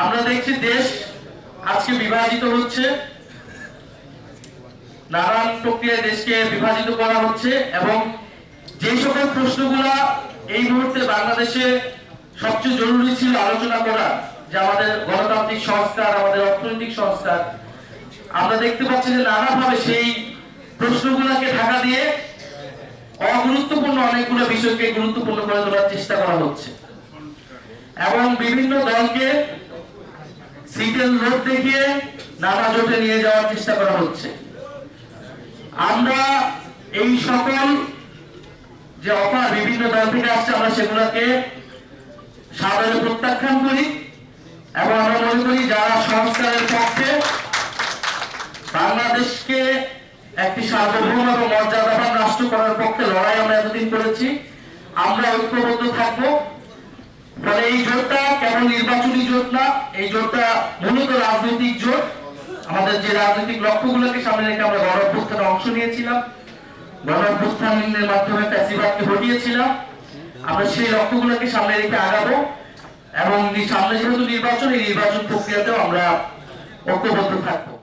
আমরা দেখছি দেশ আজকে বিভাজিত হচ্ছে, নানান প্রক্রিয়ায় দেশকে বিভাজিত করা হচ্ছে এবং যে সকল প্রশ্নগুলা এই মুহূর্তে বাংলাদেশে সবচেয়ে জরুরি ছিল আলোচনা করা, যে আমাদের গণতান্ত্রিক সংস্কার, আমাদের অর্থনৈতিক সংস্কার, আমরা দেখতে পাচ্ছি যে নানাভাবে সেই প্রশ্নগুলোকে ঢাকা দিয়ে অগুরুত্বপূর্ণ অনেকগুলো বিষয়কে গুরুত্বপূর্ণ করে তোলার চেষ্টা করা হচ্ছে এবং বিভিন্ন দলকে সিটের লোভ দেখিয়ে নানা জোটে নিয়ে যাওয়ার চেষ্টা করা হচ্ছে। আমরা এই সকল যে অফার বিভিন্ন দল থেকে আসছে, আমরা সেগুলোকে সাদরে প্রত্যাখ্যান করি এবং আমরা মনে করি যারা সংস্কারের পক্ষে, বাংলাদেশকে একটি সার্বভৌম এবং মর্যাদাবান রাষ্ট্র করার পক্ষে লড়াই আমরা এতদিন করেছি, আমরা ঐক্যবদ্ধ থাকবো। ফলে এই জোটটা কেবল নির্বাচনী জোট না, এই জোটটা মূলত রাজনৈতিক জোট। আমাদের যে রাজনৈতিক লক্ষ্যগুলোকে সামনে রেখে আমরা গণ অভ্যুত্থানে অংশ নিয়েছিলাম, গণ অভ্যুত্থানের মাধ্যমে ফ্যাসিবাদকে হটিয়েছিলাম, আমরা সেই লক্ষ্যগুলোকে সামনে রেখে আগাবো এবং সামনে যেহেতু নির্বাচন, এই নির্বাচন প্রক্রিয়াতেও আমরা ঐক্যবদ্ধ থাকবো।